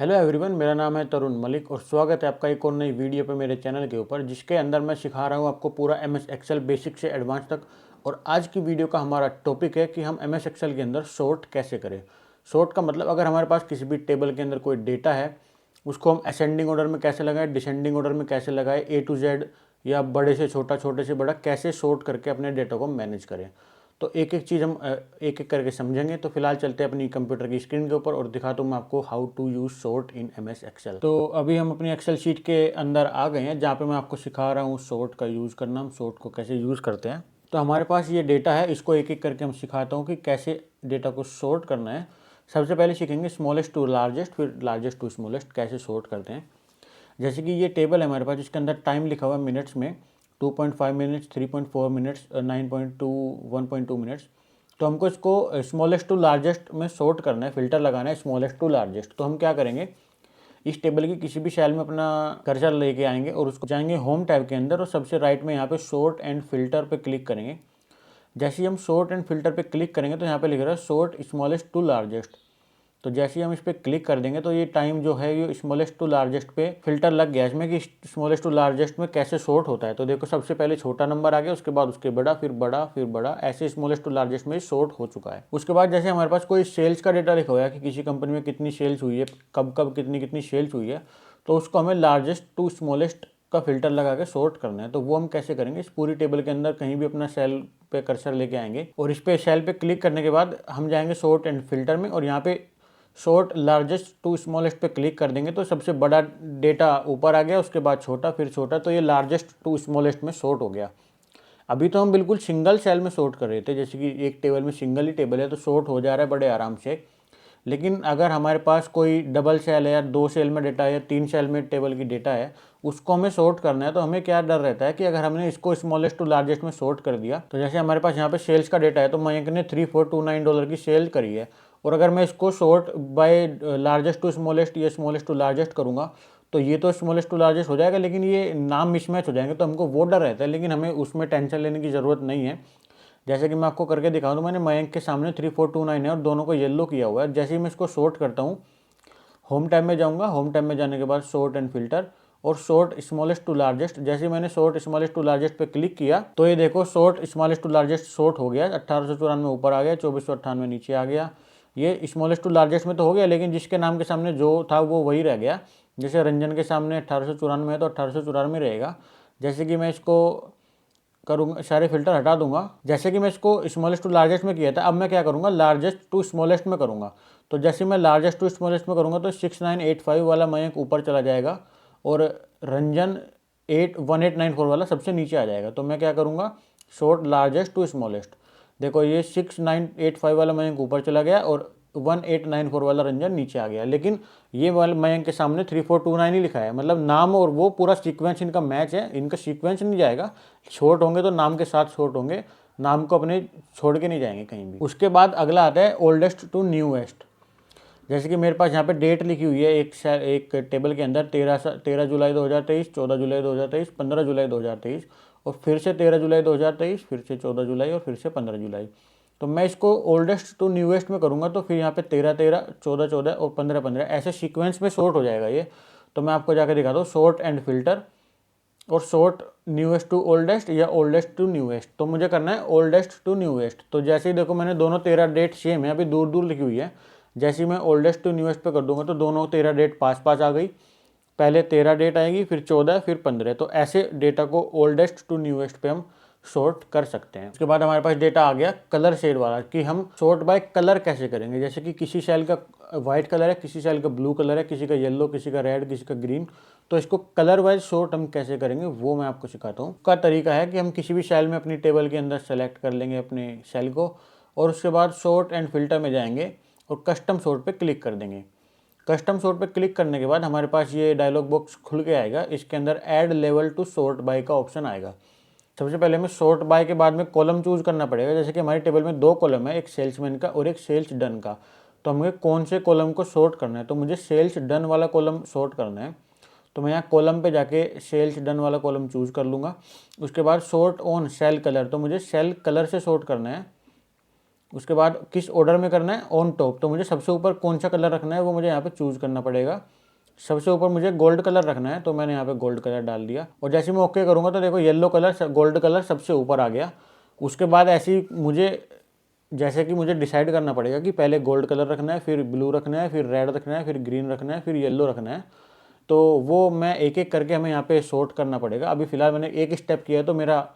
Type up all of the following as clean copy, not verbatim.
Hello everyone, मेरा नाम है तरुण मलिक और स्वागत है आपका एक और नई वीडियो पे मेरे चैनल के ऊपर, जिसके अंदर मैं सिखा रहा हूँ आपको पूरा एमएस एक्सेल बेसिक से एडवांस तक। और आज की वीडियो का हमारा टॉपिक है कि हम एमएस एक्सेल के अंदर सॉर्ट कैसे करें। सॉर्ट का मतलब, अगर हमारे पास किसी भी टेबल के अंदर कोई डेटा है, उसको हम असेंडिंग ऑर्डर में कैसे लगाएं, डिसेंडिंग ऑर्डर में कैसे लगाएं, ए टू जेड या बड़े से छोटा, छोटे से बड़ा कैसे सॉर्ट करके अपने डेटा को मैनेज करें। तो एक एक चीज़ हम एक एक करके समझेंगे। तो फिलहाल चलते हैं अपनी कंप्यूटर की स्क्रीन के ऊपर और दिखाता हूँ मैं आपको how to use sort in MS Excel. तो अभी हम अपनी एक्सेल शीट के अंदर आ गए हैं, जहाँ पे मैं आपको सिखा रहा हूँ सॉर्ट का यूज़ करना, हम सॉर्ट को कैसे यूज़ करते हैं। तो हमारे पास ये डेटा है, इसको एक एक करके हम सिखाता हूँ कि कैसे डेटा को सॉर्ट करना है। सबसे पहले सीखेंगे स्मॉलेस्ट टू लार्जेस्ट, फिर लार्जेस्ट टू स्मॉलेस्ट कैसे सॉर्ट करते हैं। जैसे कि ये टेबल है हमारे पास, जिसके अंदर टाइम लिखा हुआ है मिनट्स में, 2.5 मिनट्स, 3.4 मिनट्स, 9.2, 1.2 मिनट्स। तो हमको इसको स्मॉलेस्ट टू लार्जेस्ट में सॉर्ट करना है, फिल्टर लगाना है स्मॉलेस्ट टू लार्जेस्ट। तो हम क्या करेंगे, इस टेबल की किसी भी सेल में अपना कर्सर लेके आएंगे और उसको जाएंगे होम टैब के अंदर और सबसे राइट में यहाँ पे सॉर्ट एंड फिल्टर पे क्लिक करेंगे। जैसे ही हम सॉर्ट एंड फिल्टर पे क्लिक करेंगे तो यहाँ पे लिख रहा है सॉर्ट स्मॉलेस्ट टू लार्जेस्ट। तो जैसे ही हम इस पर क्लिक कर देंगे तो ये टाइम जो है ये स्मॉलेस्ट टू लार्जेस्ट पे फिल्टर लग गया इसमें कि स्मॉलेस्ट टू लार्जेस्ट में कैसे सॉर्ट होता है। तो देखो, सबसे पहले छोटा नंबर आ गया, उसके बाद उसके बड़ा, फिर बड़ा, फिर बड़ा, ऐसे स्मॉलेस्ट टू लार्जेस्ट में सॉर्ट हो चुका है। उसके बाद जैसे हमारे पास कोई सेल्स का डेटा लिखा हुआ है कि किसी कंपनी में कितनी सेल्स हुई है, कब कब कितनी कितनी सेल्स हुई है, तो उसको हमें लार्जेस्ट टू स्मॉलेस्ट का फिल्टर लगा के सॉर्ट करना है। तो वो हम कैसे करेंगे, इस पूरी टेबल के अंदर कहीं भी अपना सेल पे कर्सर लेके आएंगे और इस पे सेल पे क्लिक करने के बाद हम जाएंगे सॉर्ट एंड फिल्टर में और यहाँ पे शॉर्ट लार्जेस्ट टू स्मॉलेस्ट पे क्लिक कर देंगे तो सबसे बड़ा डेटा ऊपर आ गया, उसके बाद छोटा, फिर छोटा, तो ये लार्जेस्ट टू स्मॉलेस्ट में सॉर्ट हो गया। अभी तो हम बिल्कुल सिंगल सेल में सॉर्ट कर रहे थे, जैसे कि एक टेबल में सिंगल ही टेबल है तो सॉर्ट हो जा रहा है बड़े आराम से। लेकिन अगर हमारे पास कोई डबल सेल है या 2 सेल में डेटा है या 3 सेल में टेबल की डेटा है, उसको हमें सॉर्ट करना है, तो हमें क्या डर रहता है कि अगर हमने इसको स्मॉलेस्ट टू लार्जेस्ट में सॉर्ट कर दिया, तो जैसे हमारे पास यहाँ पे सेल्स का डेटा है तो मयंक ने $3429 की सेल करी है, और अगर मैं इसको sort by largest to smallest या स्मॉलेस्ट टू लार्जेस्ट करूँगा तो ये तो स्मॉलेस्ट टू लार्जेस्ट हो जाएगा, लेकिन ये नाम मिसमैच हो जाएंगे, तो हमको वो डर रहता है। लेकिन हमें उसमें टेंशन लेने की ज़रूरत नहीं है। जैसे कि मैं आपको करके दिखाऊँ तो मैंने मयंक के सामने 3429 है और दोनों को येलो किया हुआ है। जैसे ही मैं इसको सॉर्ट करता हूँ, होम टैब में जाऊँगा, होम टैब में जाने के बाद सॉर्ट एंड फिल्टर और सॉर्ट स्मॉलेस्ट टू लार्जेस्ट। जैसे ही मैंने सॉर्ट स्मॉलेस्ट टू लार्जेस्ट पे क्लिक किया तो ये देखो sort smallest to largest sort हो गया। 1894 ऊपर आ गया, 2498 नीचे आ गया। ये स्मॉलेस्ट टू लार्जेस्ट में तो हो गया, लेकिन जिसके नाम के सामने जो था वो वही रह गया। जैसे रंजन के सामने 1894 है तो 1894 रहेगा। जैसे कि मैं इसको करूँगा, सारे फिल्टर हटा दूंगा। जैसे कि मैं इसको स्मॉलेस्ट टू लार्जेस्ट में किया था, अब मैं क्या करूँगा, लार्जेस्ट टू स्मॉलेस्ट में करूँगा। तो जैसे मैं लार्जेस्ट टू स्मॉलेस्ट में करूँगा तो 6985 वाला मयंक ऊपर चला जाएगा और रंजन 1894 वाला सबसे नीचे आ जाएगा। तो मैं क्या करूँगा, शॉर्ट लार्जेस्ट टू स्मॉलेस्ट। देखो, ये 6985 वाला मयंक ऊपर चला गया और 1894 वाला रंजन नीचे आ गया। लेकिन ये वाले मयंक के सामने 3429 ही लिखा है, मतलब नाम और वो पूरा सीक्वेंस इनका मैच है, इनका सीक्वेंस नहीं जाएगा। शॉर्ट होंगे तो नाम के साथ शॉर्ट होंगे, नाम को अपने छोड़ के नहीं जाएंगे कहीं भी। उसके बाद अगला आता है ओल्डेस्ट टू न्यूएस्ट। जैसे कि मेरे पास यहाँ पे डेट लिखी हुई है एक टेबल के अंदर, 13 जुलाई 2023, 14 जुलाई 2023, 15 जुलाई 2023 और फिर से 13 जुलाई 2023, फिर से 14 जुलाई और फिर से 15 जुलाई। तो मैं इसको ओल्डेस्ट टू न्यूएस्ट में करूँगा तो फिर यहाँ पे 13-13, 14-14 और 15-15 ऐसे सीक्वेंस में शॉर्ट हो जाएगा ये। तो मैं आपको जाकर दिखाता हूँ, शॉर्ट एंड फिल्टर और शॉर्ट न्यूएस्ट टू ओल्डेस्ट या ओल्डेस्ट टू न्यूएस्ट। तो मुझे करना है ओल्डेस्ट टू न्यूएस्ट। तो जैसे ही देखो, मैंने दोनों 13 डेट सेम है, अभी दूर दूर लिखी हुई है। जैसे ही मैं ओल्डेस्ट टू न्यूएस्ट पे कर दूंगा तो दोनों 13 डेट पास पास आ गई। पहले 13 डेट आएगी, फिर 14, फिर 15। तो ऐसे डेटा को ओल्डेस्ट टू न्यूएस्ट पे हम सॉर्ट कर सकते हैं। उसके बाद हमारे पास डेटा आ गया कलर शेड वाला, कि हम सॉर्ट बाय कलर कैसे करेंगे। जैसे कि किसी सेल का व्हाइट कलर है, किसी सेल का ब्लू कलर है, किसी का येलो, किसी का रेड, किसी का ग्रीन। तो इसको कलर वाइज सॉर्ट हम कैसे करेंगे वो मैं आपको सिखाता हूँ। का तरीका है कि हम किसी भी सेल में अपनी टेबल के अंदर सेलेक्ट कर लेंगे अपने सेल को और उसके बाद सॉर्ट एंड फिल्टर में जाएंगे और कस्टम सॉर्ट पे क्लिक कर देंगे। कस्टम सॉर्ट पे क्लिक करने के बाद हमारे पास ये डायलॉग बॉक्स खुल के आएगा। इसके अंदर add level to sort by का ऑप्शन आएगा। सबसे पहले हमें सॉर्ट बाय के बाद में कॉलम चूज करना पड़ेगा। जैसे कि हमारी टेबल में 2 कॉलम है, एक सेल्समैन का और एक सेल्स डन का। तो हमें कौन से कॉलम को सॉर्ट करना है, तो मुझे सेल्स डन वाला कॉलम सॉर्ट करना है। तो मैं यहाँ कॉलम पे जाके सेल्स डन वाला कॉलम चूज कर लूँगा। उसके बाद सॉर्ट ऑन सेल कलर, तो मुझे सेल कलर से सॉर्ट करना है। उसके बाद किस ऑर्डर में करना है, ऑन टॉप। तो मुझे सबसे ऊपर कौन सा कलर रखना है वो मुझे यहाँ पे चूज़ करना पड़ेगा। सबसे ऊपर मुझे गोल्ड कलर रखना है, तो मैंने यहाँ पे गोल्ड कलर डाल दिया। और जैसे मैं ओके करूँगा तो देखो येलो कलर, गोल्ड कलर सबसे ऊपर आ गया। उसके बाद ऐसे ही मुझे, जैसे कि मुझे डिसाइड करना पड़ेगा कि पहले गोल्ड कलर रखना है, फिर ब्लू रखना है, फिर रेड रखना है, फिर ग्रीन रखना है, फिर येलो रखना है। तो वो मैं एक एक करके हमें यहाँ पे सॉर्ट करना पड़ेगा। अभी फ़िलहाल मैंने एक स्टेप किया तो मेरा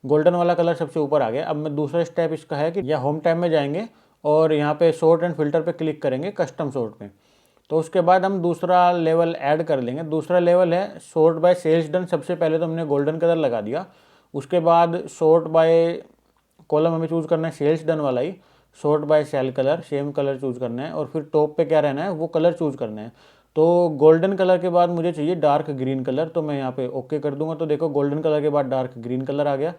गोल्डन वाला कलर सबसे ऊपर आ गया। अब मैं दूसरा स्टेप इसका है कि या होम टैब में जाएंगे और यहाँ पे सॉर्ट एंड फिल्टर पे क्लिक करेंगे, कस्टम सॉर्ट में। तो उसके बाद हम दूसरा लेवल ऐड कर लेंगे। दूसरा लेवल है सॉर्ट बाय सेल्स डन। सबसे पहले तो हमने गोल्डन कलर लगा दिया। उसके बाद सॉर्ट बाय कॉलम हमें चूज़ करना है सेल्स डन वाला ही। Sort by cell colour, same colour choose करना है। और फिर टॉप पे क्या रहना है, वो कलर चूज़ करना है। तो गोल्डन कलर के बाद मुझे चाहिए डार्क ग्रीन कलर, तो मैं यहाँ पे ओके कर दूंगा। तो देखो गोल्डन कलर के बाद डार्क ग्रीन कलर आ गया।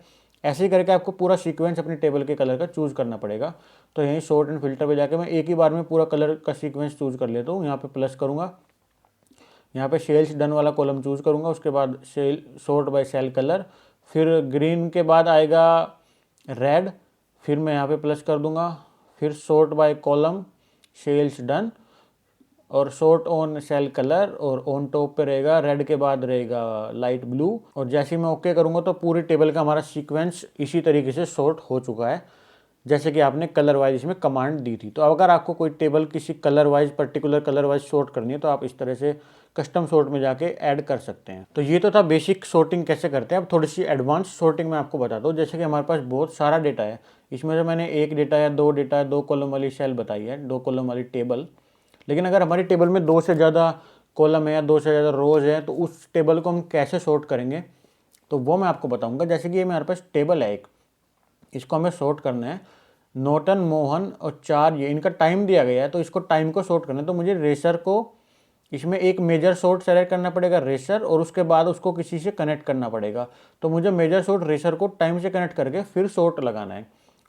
ऐसे ही करके आपको पूरा सीक्वेंस अपनी टेबल के कलर का चूज़ करना पड़ेगा। तो यहीं सॉर्ट एंड फिल्टर पे जाके मैं एक ही बार में पूरा कलर का सीक्वेंस चूज़ कर लेता हूँ। यहाँ पे प्लस करूँगा, यहाँ पे सेल्स डन वाला कॉलम चूज़ करूँगा। उसके बाद cell sort by cell colour, फिर ग्रीन के बाद आएगा रेड, फिर मैं यहाँ पे प्लस कर दूँगा। फिर sort by column, sales done, और सॉर्ट ऑन सेल कलर, और ऑन टॉप पे रहेगा रेड के बाद रहेगा लाइट ब्लू। और जैसे ही मैं ओके करूँगा तो पूरी टेबल का हमारा सीक्वेंस इसी तरीके से सॉर्ट हो चुका है, जैसे कि आपने कलर वाइज इसमें कमांड दी थी। तो अगर आपको कोई टेबल किसी colour wise, particular colour wise sort करनी है तो आप इस तरह से कस्टम सॉर्ट में जाके ऐड कर सकते हैं। तो ये तो था बेसिक सॉर्टिंग कैसे करते हैं। अब थोड़ी सी एडवांस सॉर्टिंग मैं आपको बताता हूँ। जैसे कि हमारे पास बहुत सारा डेटा है, इसमें से मैंने एक डेटा या दो डेटा, दो कॉलम वाली सेल बताई है, दो कॉलम वाली टेबल। लेकिन अगर हमारी टेबल में दो से ज़्यादा कॉलम है या दो से ज़्यादा रोज है तो उस टेबल को हम कैसे सॉर्ट करेंगे, तो वो मैं आपको बताऊंगा। जैसे कि ये मेरे पास टेबल है एक, इसको हमें सॉर्ट करना है। नोटन, मोहन और चार, ये इनका टाइम दिया गया है, तो इसको टाइम को सॉर्ट करना है। तो मुझे रेसर को इसमें एक मेजर सॉर्ट सेलेक्ट करना पड़ेगा, रेसर, और उसके बाद उसको किसी से कनेक्ट करना पड़ेगा। तो मुझे मेजर सॉर्ट रेसर को टाइम से कनेक्ट करके फिर सॉर्ट लगाना है।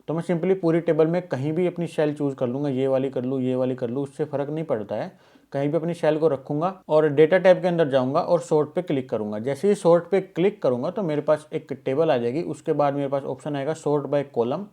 तो मैं सिंपली पूरी टेबल में कहीं भी अपनी सेल चूज़ कर लूँगा, ये वाली कर लूँ, ये वाली कर लूँ, उससे फ़र्क नहीं पड़ता है। कहीं भी अपनी सेल को रखूँगा और डेटा टैब के अंदर जाऊँगा और सॉर्ट पे क्लिक करूँगा। जैसे ही सॉर्ट पे क्लिक करूँगा तो मेरे पास एक टेबल आ जाएगी। उसके बाद मेरे पास ऑप्शन आएगा सॉर्ट बाय कॉलम।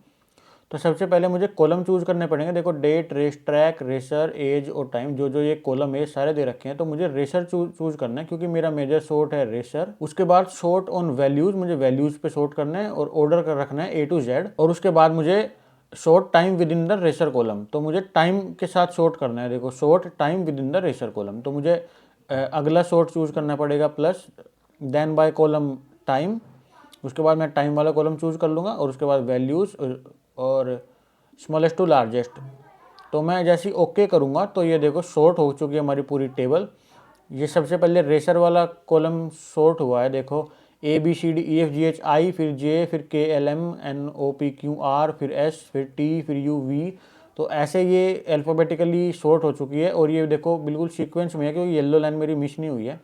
तो सबसे पहले मुझे कॉलम चूज़ करने पड़ेंगे। देखो date, race, track, racer, age और टाइम, जो जो ये कॉलम है सारे दे रखे हैं। तो मुझे रेसर चूज़ करना है क्योंकि मेरा मेजर सॉर्ट है रेसर। उसके बाद सॉर्ट ऑन वैल्यूज़, मुझे वैल्यूज़ पे सॉर्ट करना है और ऑर्डर कर रखना है A to Z। और उसके बाद मुझे sort time within the racer column, तो मुझे टाइम के साथ शॉर्ट करना है। देखो sort time within the racer column, तो मुझे अगला शॉर्ट चूज़ करना पड़ेगा plus then by column time. उसके बाद मैं टाइम वाला कॉलम चूज़ कर लूँगा और उसके बाद वैल्यूज़ और स्मॉलेस्ट टू लार्जेस्ट। तो मैं जैसे ही ओके करूँगा तो ये देखो शॉर्ट हो चुकी है हमारी पूरी टेबल। ये सबसे पहले रेसर वाला कॉलम शॉर्ट हुआ है, देखो ABCDEFGHI, फिर J, फिर KLMNOPQR, फिर S, फिर T, फिर UV। तो ऐसे ये अल्फ़ाबेटिकली शॉर्ट हो चुकी है। और ये देखो बिल्कुल सीक्वेंस में है क्योंकि येलो लाइन मेरी मिस नहीं हुई है।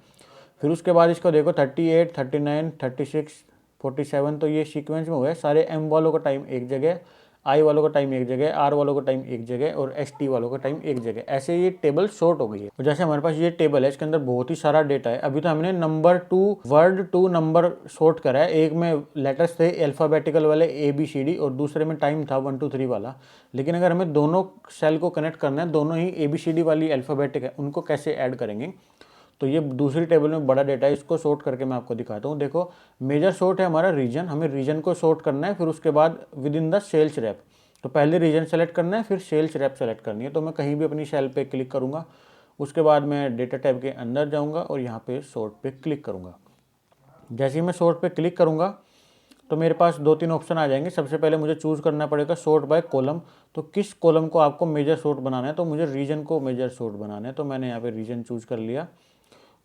फिर उसके बाद इसको देखो 38, 39, 36, 47, तो ये सीक्वेंस में हुआ है। सारे M वालों का टाइम एक जगह, I वालों का टाइम एक जगह, R वालों का टाइम एक जगह और ST वालों का टाइम एक जगह। ऐसे ये टेबल शॉर्ट हो गई है। और जैसे हमारे पास ये टेबल है, इसके अंदर बहुत ही सारा डेटा है। अभी तो हमने number to word to number sort करा है। एक में लेटर्स थे अल्फ़ाबेटिकल वाले ABCD और दूसरे में टाइम था 1 2 3 वाला। लेकिन अगर हमें दोनों सेल को कनेक्ट करना है, दोनों ही ABCD वाली अल्फ़ाबेटिक है, उनको कैसे ऐड करेंगे, तो ये दूसरी टेबल में बड़ा डेटा है। इसको सॉर्ट करके मैं आपको दिखाता हूँ। देखो मेजर सॉर्ट है हमारा रीजन, हमें रीजन को सॉर्ट करना है। फिर उसके बाद within the sales rep, तो पहले रीजन सेलेक्ट करना है, फिर सेल्स रैप सेलेक्ट करनी है। तो मैं कहीं भी अपनी सेल पे क्लिक करूँगा। उसके बाद मैं डेटा टैब के अंदर जाऊँगा और यहाँ पे सॉर्ट पे क्लिक करूँगा। जैसे ही मैं सॉर्ट पे क्लिक करूँगा तो मेरे पास दो तीन ऑप्शन आ जाएंगे। सबसे पहले मुझे चूज़ करना पड़ेगा सॉर्ट बाय कॉलम। तो किस कॉलम को आपको मेजर सॉर्ट बनाना है, तो मुझे रीजन को मेजर सॉर्ट बनाना है। तो मैंने यहाँ पे रीजन चूज़ कर लिया।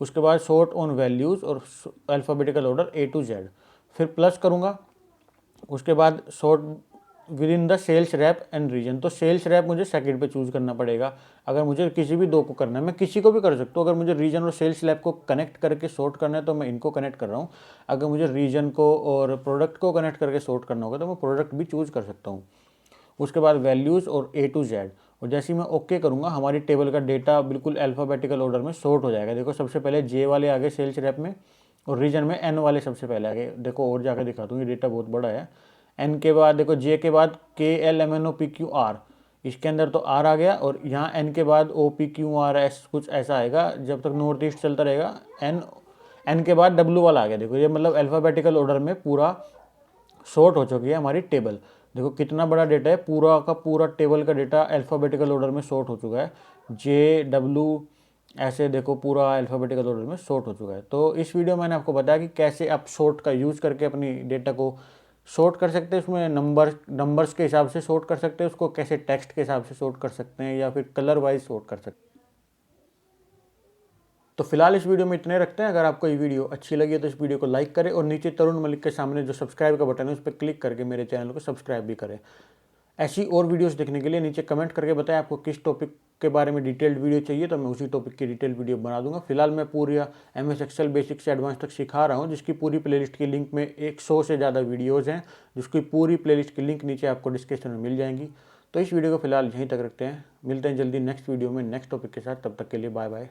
उसके बाद सॉर्ट ऑन वैल्यूज़ और alphabetical order A to Z, फिर प्लस करूँगा। उसके बाद sort within the sales rep and region, तो सेल्स रैप मुझे सेकंड पे चूज़ करना पड़ेगा। अगर मुझे किसी भी दो को करना है, मैं किसी को भी कर सकता हूँ। अगर मुझे रीजन और सेल्स रैप को कनेक्ट करके सॉर्ट करना है तो मैं इनको कनेक्ट कर रहा हूँ। अगर मुझे रीजन को और प्रोडक्ट को कनेक्ट करके सॉर्ट करना होगा तो मैं प्रोडक्ट भी चूज़ कर सकता हूँ। उसके बाद वैल्यूज़ और A to Z, और जैसे ही मैं ओके करूँगा हमारी टेबल का डेटा बिल्कुल अल्फ़ाबेटिकल ऑर्डर में सॉर्ट हो जाएगा। देखो सबसे पहले J वाले आगे सेल्स रैप में और रीजन में N वाले सबसे पहले आगे। देखो और जाकर दिखाता हूँ, ये डेटा बहुत बड़ा है। एन के बाद देखो जे के बाद K L M N O P Q R, इसके अंदर तो आर आ गया, और यहाँ एन के बाद O P Q R S कुछ ऐसा आएगा जब तक नॉर्थ ईस्ट चलता रहेगा। एन के बाद डब्ल्यू वाला आ गया। देखो ये मतलब अल्फ़ाबेटिकल ऑर्डर में पूरा शॉर्ट हो चुकी है हमारी टेबल। देखो कितना बड़ा डेटा है, पूरा का पूरा टेबल का डेटा अल्फ़ाबेटिकल ऑर्डर में शॉर्ट हो चुका है। जे डब्ल्यू ऐसे देखो पूरा अल्फ़ाबेटिकल ऑर्डर में शॉर्ट हो चुका है। तो इस वीडियो में मैंने आपको बताया कि कैसे आप शॉर्ट का यूज़ करके अपनी डेटा को शॉर्ट कर सकते हैं। उसमें नंबर्स के हिसाब से शॉर्ट कर सकते हैं, उसको कैसे टेक्स्ट के हिसाब से शॉर्ट कर सकते हैं, या फिर कलर वाइज शॉर्ट कर सकते हैं। तो फिलहाल इस वीडियो में इतने रखते हैं। अगर आपको ये वीडियो अच्छी लगी है तो इस वीडियो को लाइक करें, और नीचे तरुण मलिक के सामने जो सब्सक्राइब का बटन है उस पर क्लिक करके मेरे चैनल को सब्सक्राइब भी करें। ऐसी और वीडियोस देखने के लिए नीचे कमेंट करके बताएं आपको किस टॉपिक के बारे में डिटेल्ड वीडियो चाहिए, तो मैं उसी टॉपिक की डिटेल वीडियो बना दूंगा। फिलहाल मैं पूरी MS एक्सेल बेसिक से एडवांस तक सिखा रहा हूं, जिसकी पूरी प्लेलिस्ट की लिंक में 100 से ज़्यादा वीडियोज़ हैं, जिसकी पूरी प्लेलिस्ट की लिंक नीचे आपको डिस्क्रिप्शन में मिल जाएंगी। तो इस वीडियो को फिलहाल यहीं तक रखते हैं, मिलते हैं जल्दी नेक्स्ट वीडियो में नेक्स्ट टॉपिक के साथ। तब तक के लिए बाय बाय।